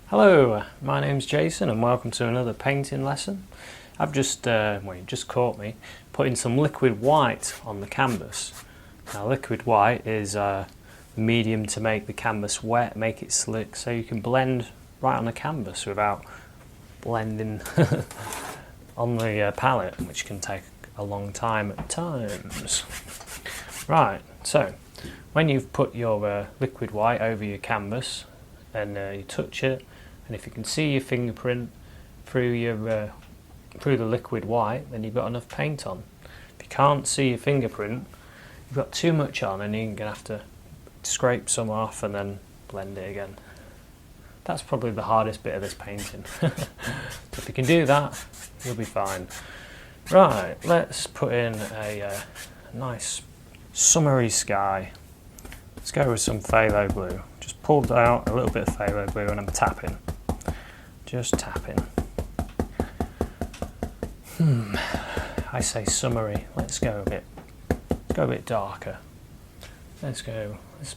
Hello, my name's Jason and welcome to another painting lesson. I've just, well, you just caught me putting some liquid white on the canvas. Now liquid white is a medium to make the canvas wet, make it slick, so you can blend right on the canvas without blending on the palette, which can take a long time at times. Right, so when you've put your liquid white over your canvas and you touch it, and if you can see your fingerprint through the liquid white, then you've got enough paint on. If you can't see your fingerprint, you've got too much on and you're going to have to scrape some off and then blend it again. That's probably the hardest bit of this painting. But if you can do that, you'll be fine. Right, let's put in a nice summery sky. Let's go with some phthalo blue. Just pulled out a little bit of phthalo blue and I'm tapping. Just tapping. I say summery. Let's go a bit darker. Let's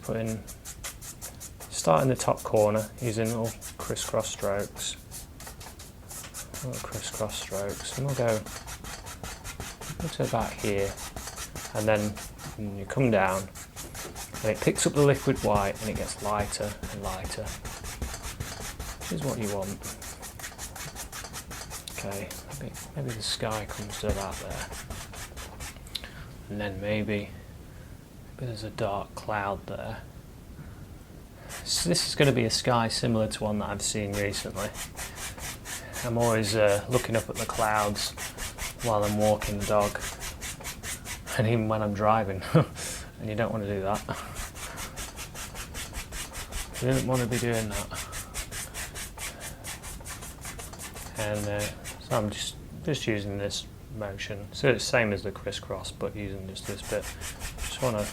put in, start in the top corner using little crisscross strokes. And we'll go to about here. And then when you come down, and it picks up the liquid white and it gets lighter and lighter. This is what you want. Okay, maybe the sky comes to about there. And then maybe there's a dark cloud there. So this is going to be a sky similar to one that I've seen recently. I'm always looking up at the clouds while I'm walking the dog. And even when I'm driving. And you don't want to do that. You don't want to be doing that. And so I'm just using this motion. So it's the same as the crisscross, but using just this bit. Just want to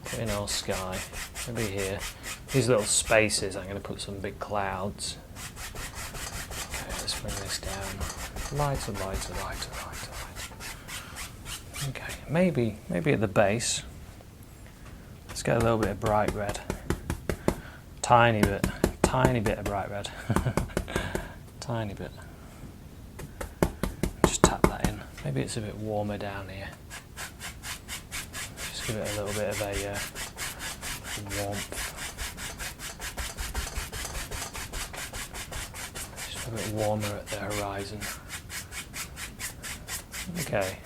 put in our sky. Maybe here. These little spaces, I'm going to put some big clouds. Okay, let's bring this down. Lighter. Okay, maybe at the base. Let's get a little bit of bright red. Tiny bit of bright red. Tiny bit. Just tap that in. Maybe it's a bit warmer down here. Just give it a little bit of a warmth. Just a bit warmer at the horizon. Okay.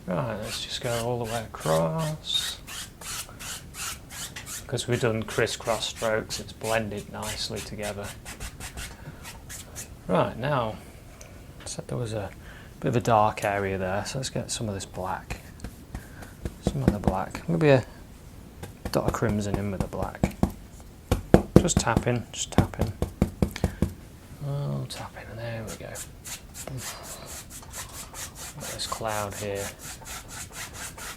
Right, let's just go all the way across. Because we've done crisscross strokes, it's blended nicely together. Right, now, said there was a bit of a dark area there, so let's get some of this black. Some of the black. Maybe a dot of crimson in with the black. Just tapping. Oh, tapping, and there we go. Got this cloud here.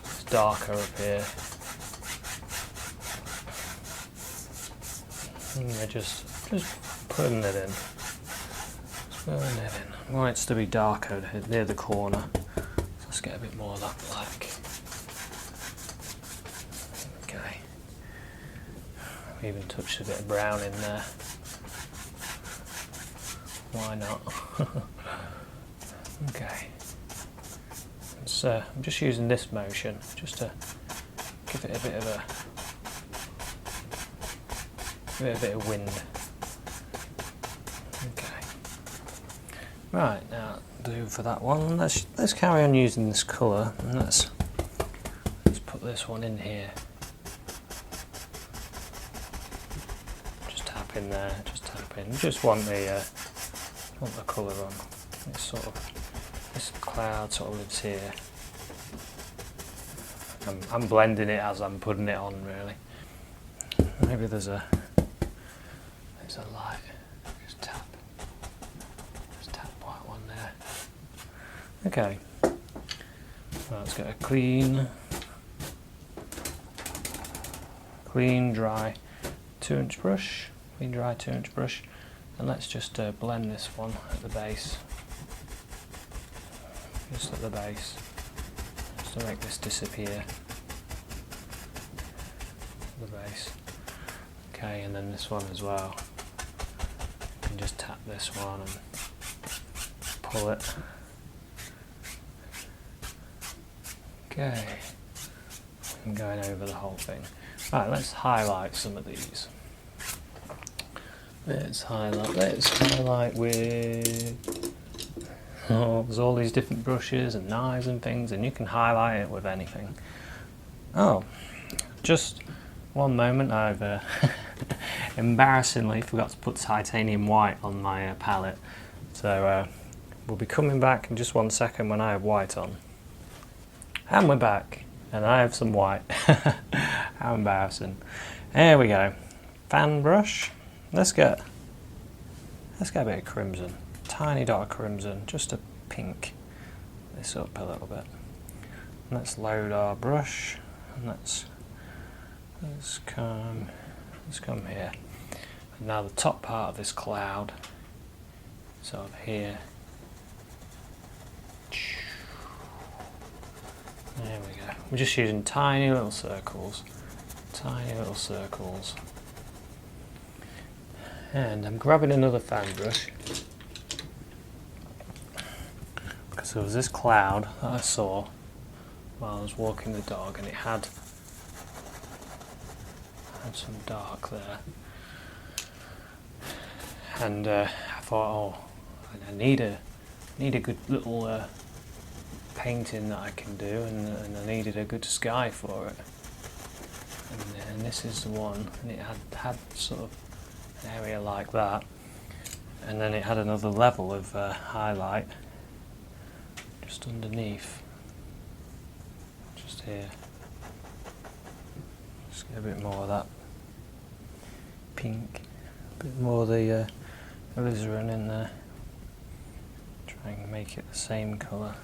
It's darker up here. And we're just putting it in. I want it to be darker near the corner. So let's get a bit more of that black. Okay. We even touched a bit of brown in there. Why not? Okay. So I'm just using this motion just to give it a bit of wind. Okay. Right, now do for that one. Let's carry on using this colour and let's put this one in here. Just tap in there, just tap in. Just want the colour on. It's sort of, this cloud sort of lives here. I'm blending it as I'm putting it on, really. Maybe there's a light. Just tap white one there. Okay. Right, let's get a clean, dry 2-inch brush. Clean, dry 2-inch brush, and let's just blend this one at the base. Just at the base, just to make this disappear. The base. Okay, and then this one as well. You can just tap this one and pull it. Okay, I'm going over the whole thing. Right, let's highlight some of these. Let's highlight with... Oh, there's all these different brushes and knives and things, and you can highlight it with anything. Oh, just one moment, I've embarrassingly forgot to put titanium white on my palette. So we'll be coming back in just 1 second when I have white on. And we're back, and I have some white. How embarrassing. There we go. Fan brush. Let's get a bit of crimson. Tiny dot of crimson, just a pink this up a little bit. Let's load our brush, and let's come here. And now the top part of this cloud, sort of here. There we go. We're just using tiny little circles. Tiny little circles. And I'm grabbing another fan brush. Because there was this cloud that I saw while I was walking the dog, and it had some dark there. And I thought, oh, I need a good little painting that I can do, and I needed a good sky for it. And this is the one, and it had sort of an area like that, and then it had another level of highlight just underneath, just here. Just get a bit more of that pink, a bit more of the alizarin in there. Try and make it the same colour.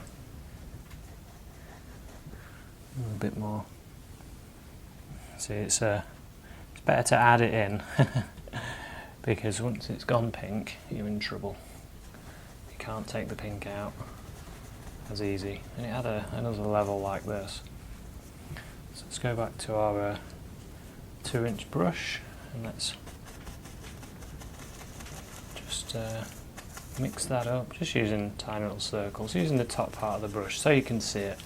A little bit more. See, it's better to add it in because once it's gone pink, you're in trouble. You can't take the pink out as easy. And it had another level like this. So let's go back to our 2-inch brush, and let's just mix that up, just using tiny little circles, using the top part of the brush so you can see it.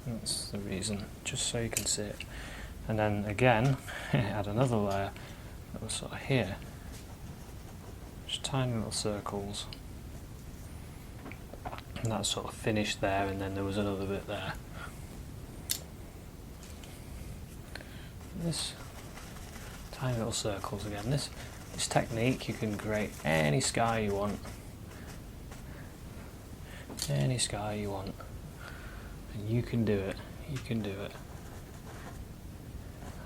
That's the reason, just so you can see it. And then again, add another layer that was sort of here. Just tiny little circles. And that sort of finished there, and then there was another bit there. This tiny little circles again. This technique, you can create any sky you want. Any sky you want. And you can do it. You can do it.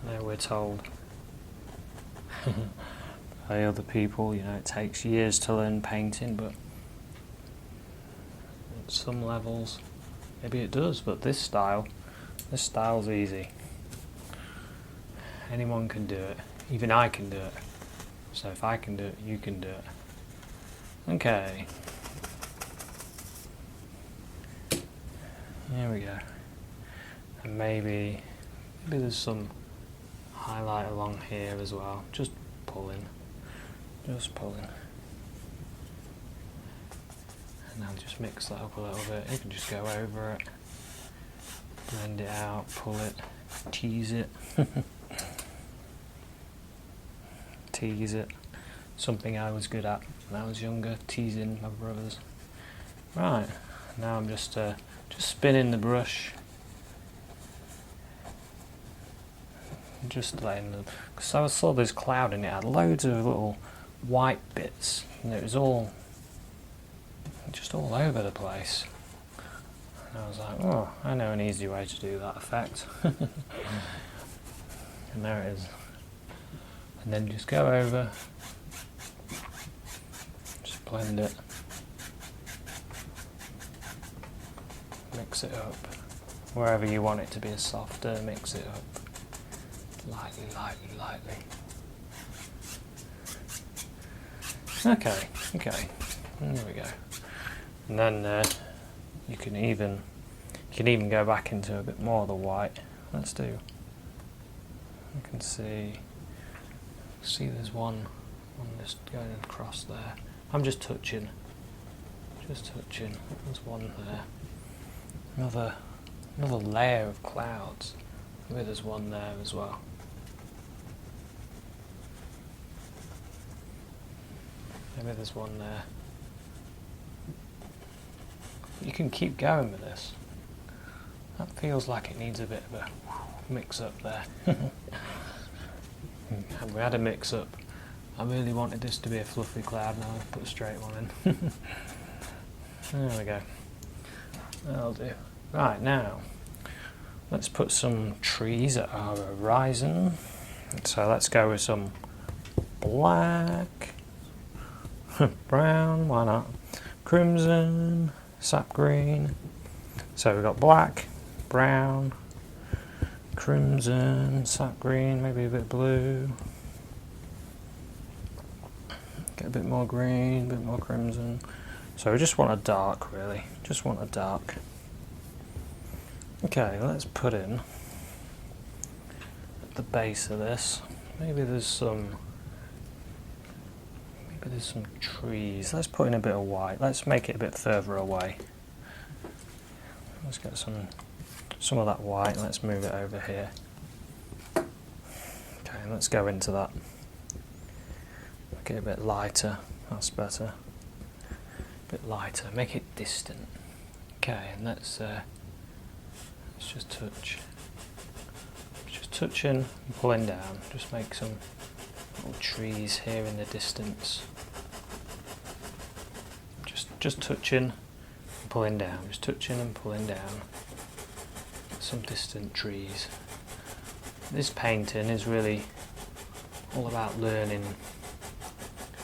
I know we're told by other people, you know, it takes years to learn painting, but at some levels, maybe it does, but this style's easy. Anyone can do it. Even I can do it. So if I can do it, you can do it. Okay. Here we go. And maybe there's some highlight along here as well. Just pulling. Just pulling. And I'll just mix that up a little bit. You can just go over it. Blend it out, pull it, tease it. Tease it. Something I was good at when I was younger, teasing my brothers. Right, now I'm just spinning the brush. Just letting them, because I saw this cloud and it had loads of little white bits, and it was all just all over the place. And I was like, oh, I know an easy way to do that effect. And there it is. And then just go over, just blend it, mix it up. Wherever you want it to be softer, mix it up. Lightly, lightly, lightly. Okay, there we go. And then you can even go back into a bit more of the white. Let's do. You can see See, there's one just going across there. I'm just touching. Just touching. There's one there. Another layer of clouds. Maybe there's one there as well. Maybe there's one there. You can keep going with this. That feels like it needs a bit of a mix up there. And we had a mix up. I really wanted this to be a fluffy cloud, now I've put a straight one in. There we go. That'll do. Right, now let's put some trees at our horizon. So let's go with some black, brown, why not? Crimson, sap green. So we've got black, brown, crimson, sap green, maybe a bit blue. Get a bit more green, a bit more crimson. So we just want a dark, really. Just want a dark. Okay, let's put in at the base of this. Maybe there's some trees. Let's put in a bit of white. Let's make it a bit further away. Let's get some of that white. Let's move it over here. Okay, let's go into that. Make it a bit lighter. That's better. A bit lighter. Make it distant. Okay, and let's just touch. Just touching and pulling down. Just make some little trees here in the distance. Just touching and pulling down. Just touching and pulling down. Some distant trees. This painting is really all about learning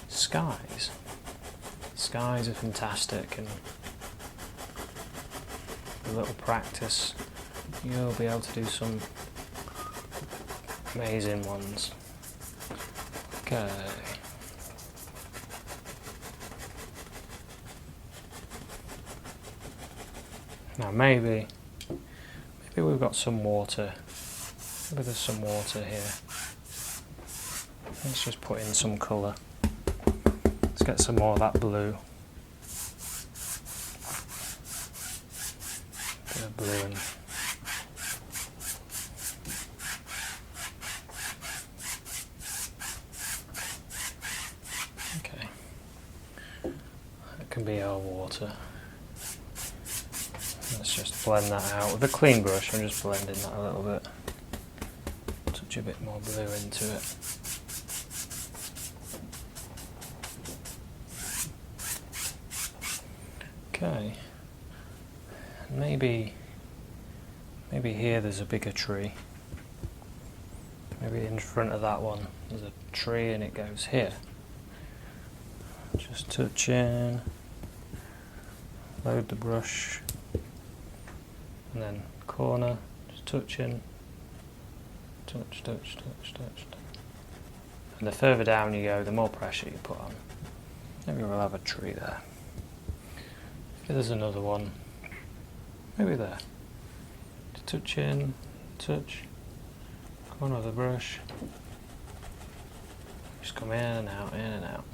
skies. Skies are fantastic, and with a little practice you'll be able to do some amazing ones. Okay. Now maybe we've got some water. Maybe there's some water here. Let's just put in some colour. Let's get some more of that blue. Bit of blue in. Okay. That can be our water. Let's just blend that out with a clean brush. I'm just blending that a little bit. Touch a bit more blue into it. Okay. Maybe here there's a bigger tree. Maybe in front of that one there's a tree and it goes here. Just touch in. Load the brush. And then corner, just touching, touch. And the further down you go, the more pressure you put on. Maybe we'll have a tree there. Maybe there's another one. Maybe there. Just touch in, touch, corner of the brush. Just come in and out, in and out.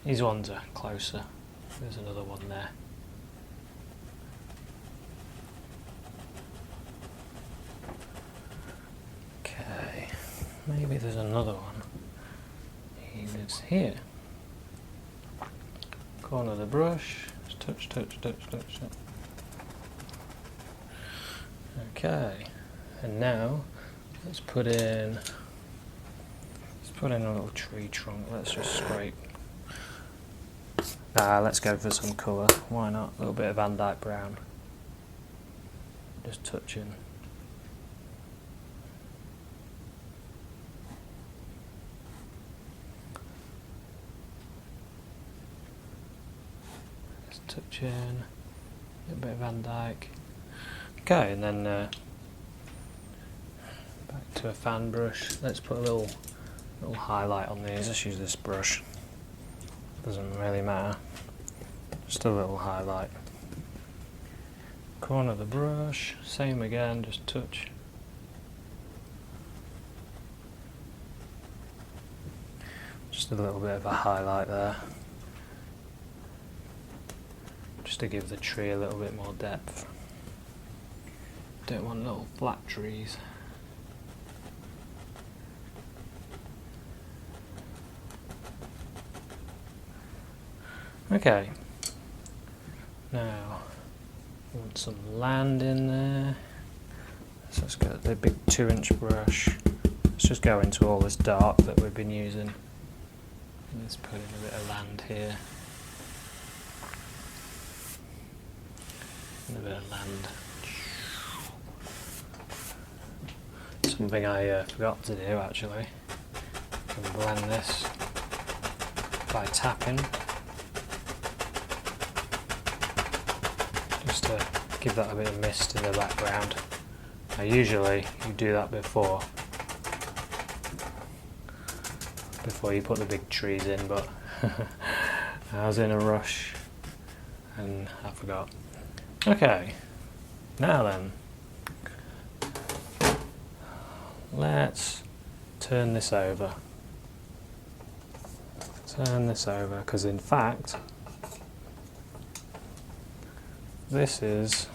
These ones are closer. There's another one there. Maybe there's another one. He lives here. Corner of the brush. Just touch. Okay. And now let's put in a little tree trunk. Let's just scrape. Let's go for some colour. Why not? A little bit of Van Dyke brown. Just touching. Touching, a bit of Van Dyke. Okay, and then back to a fan brush. Let's put a little highlight on these. Let's use this brush. Doesn't really matter. Just a little highlight. Corner of the brush. Same again. Just touch. Just a little bit of a highlight there, just to give the tree a little bit more depth. Don't want little flat trees. Okay, now we want some land in there, so let's get the big 2-inch brush. Let's just go into all this dark that we've been using, and let's put in a bit of land here, and a bit of land. Something I forgot to do actually. You can blend this by tapping, just to give that a bit of mist in the background. Now usually you do that before you put the big trees in, but I was in a rush and I forgot. Okay, now then, let's turn this over. Turn this over, because in fact this is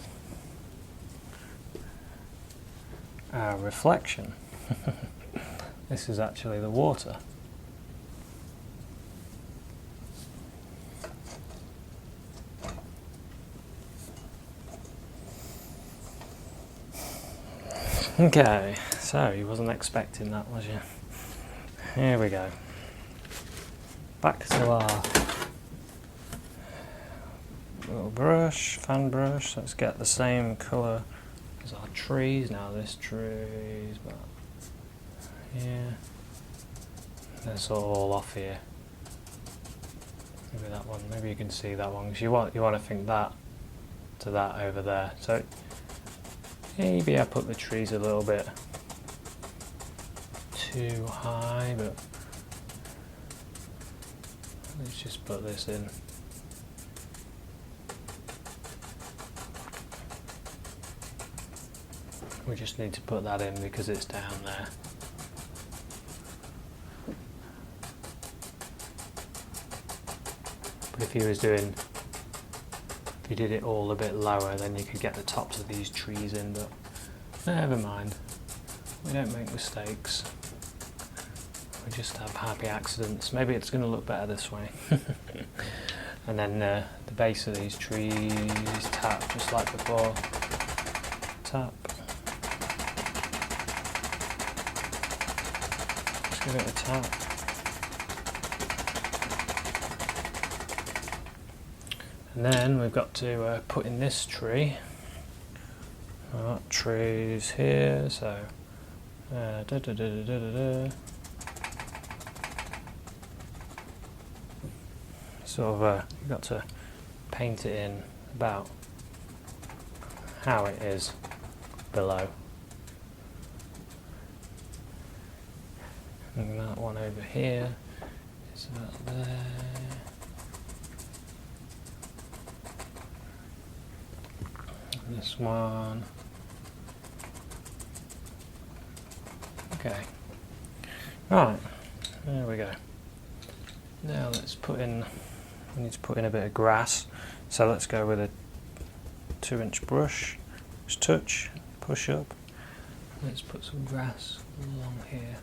our reflection. This is actually the water. Okay, so you wasn't expecting that, was you? Here we go. Back to our little brush, fan brush. Let's get the same colour as our trees. Now this tree's about here. That's all off here. Maybe that one. Maybe you can see that one, because you want to think that to that over there. So maybe I put the trees a little bit too high, but let's just put this in. We just need to put that in because it's down there. But if you did it all a bit lower, then you could get the tops of these trees in, but never mind. We don't make mistakes. We just have happy accidents. Maybe it's going to look better this way. And then the base of these trees, tap just like before. Tap. Just give it a tap. And then we've got to put in this tree. Trees here, so sort of you've got to paint it in about how it is below. And that one over here is about there. And this one. Okay. Right, there we go. Now let's put in, we need to put in a bit of grass. So let's go with a 2-inch brush. Just touch, push up. Let's put some grass along here.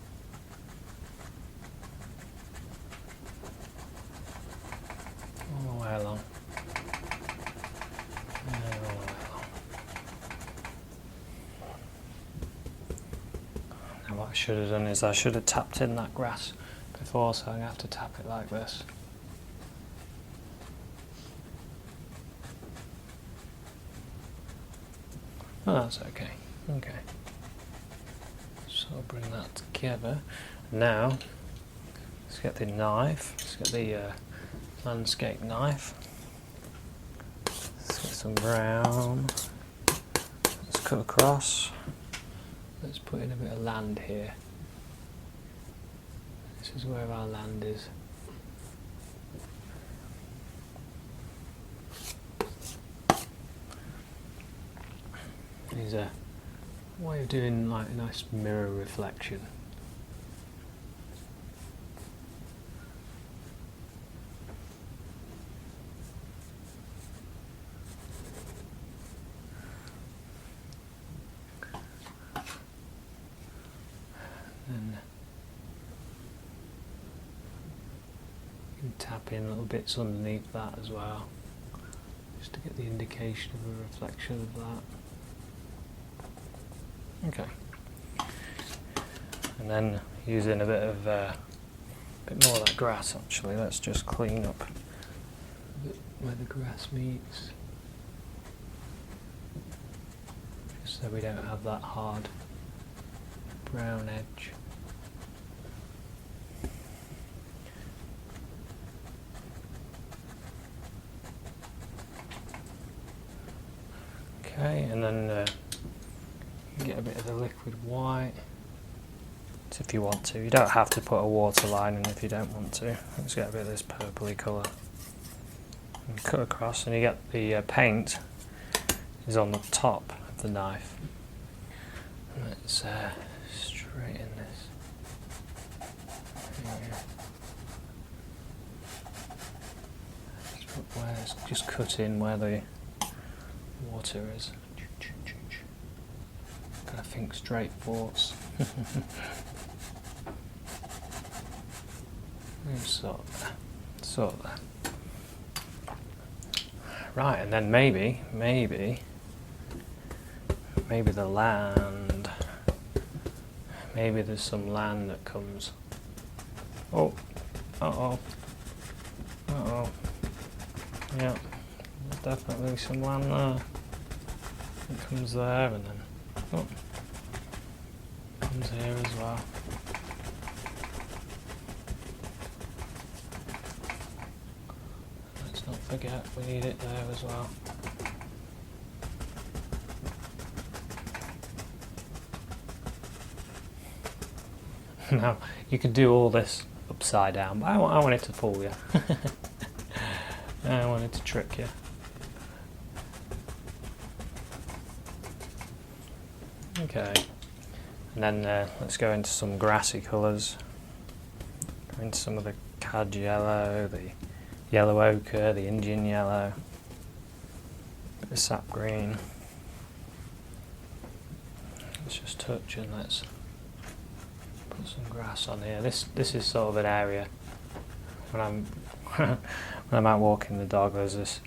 All the way along. And all the way along. Now what I should have done is I should have tapped in that grass before, so I'm going to have to tap it like this. Oh, that's okay. Okay. So I'll bring that together. Now, let's get the knife. Let's get the landscape knife. Let's get some brown. Let's cut across. Let's put in a bit of land here. This is where our land is. There's a way of doing like a nice mirror reflection. And you can tap in little bits underneath that as well, just to get the indication of a reflection of that. Okay. And then using a bit more of that grass actually, let's just clean up a bit where the grass meets, just so we don't have that hard brown edge. Okay, and then you get a bit of the liquid white if you want to. You don't have to put a water line in if you don't want to. Let's get a bit of this purpley colour and cut across, and you get the paint is on the top of the knife. And let's straighten this. Just cut in where the water is. Gotta think straight thoughts. Sort that. Right, and then maybe the land. Maybe there's some land that comes. Oh, yeah, there's definitely some land there. It comes there, and then comes here as well. Let's not forget we need it there as well. Now you can do all this upside down, but I want it to fool you. I want it to trick you. Okay, and then let's go into some grassy colours. Go into some of the cad yellow, the yellow ochre, the Indian yellow, bit of sap green. Let's just touch and let's put some grass on here. This is sort of an area when I'm when I'm out walking the dog. There's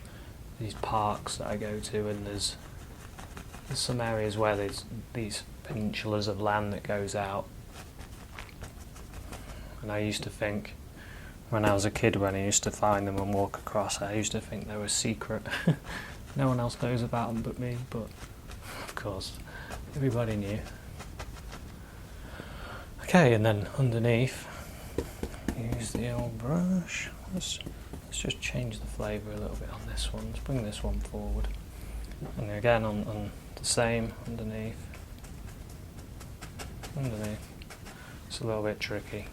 these parks that I go to, and there's some areas where there's these peninsulas of land that goes out. And I used to think, when I was a kid, when I used to find them and walk across, I used to think they were secret. No one else knows about them but me, but of course, everybody knew. Okay, and then underneath, use the old brush. Let's just change the flavour a little bit on this one. Let's bring this one forward. And again on the same underneath. It's a little bit tricky.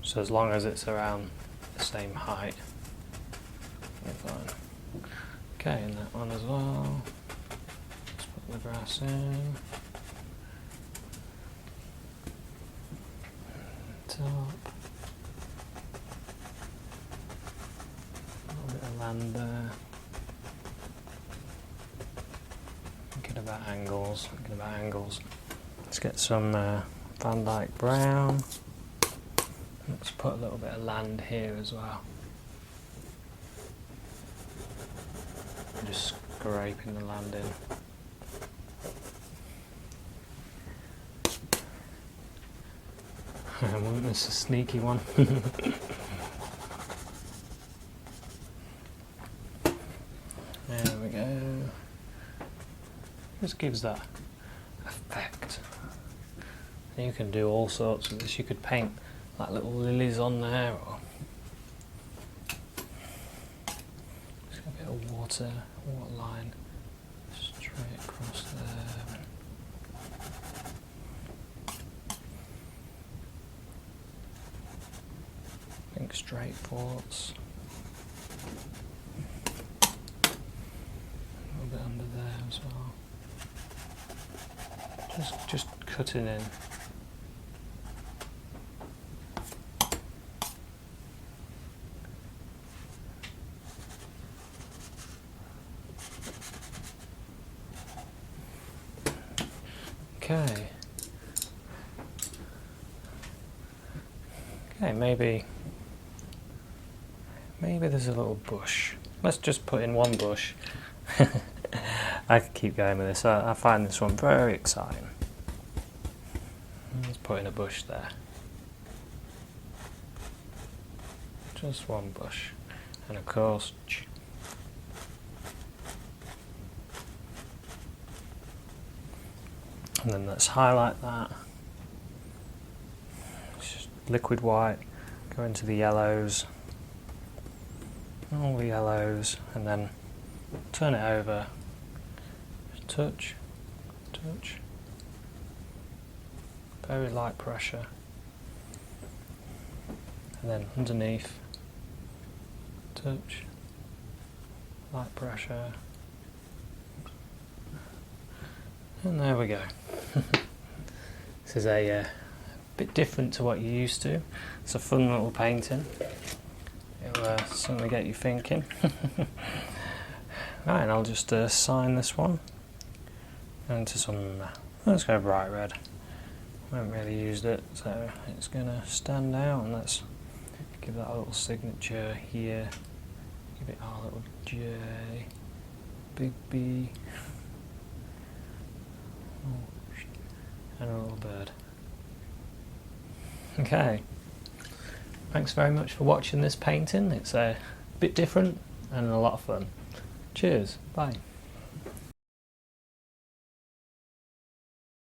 So as long as it's around the same height, we're fine. Okay, and that one as well. Let's put the grass in. Top. A little bit of land there. Thinking about angles. Let's get some Van Dyke brown. Let's put a little bit of land here as well. I'm just scraping the land in. I want this a sneaky one. There we go. Just gives that effect. And you can do all sorts of this. You could paint like little lilies on there, or just a bit of water line straight across there. Think straight thoughts. A little bit under there as well. Just cutting in. Okay. Okay, maybe there's a little bush. Let's just put in one bush. I could keep going with this. I find this one very exciting. Let's put in a bush there. Just one bush. And of course, and then let's highlight that. It's just liquid white, go into the yellows, all the yellows, and then turn it over. Touch, touch, very light pressure, and then underneath, touch, light pressure, and there we go. This is a bit different to what you're used to. It's a fun little painting. It'll certainly get you thinking. Right, and I'll just sign this one into some, let's go bright red. I haven't really used it, so it's going to stand out, and let's give that a little signature here. Give it our little J, big B, and a little bird. Okay, thanks very much for watching this painting. It's a bit different and a lot of fun. Cheers, bye.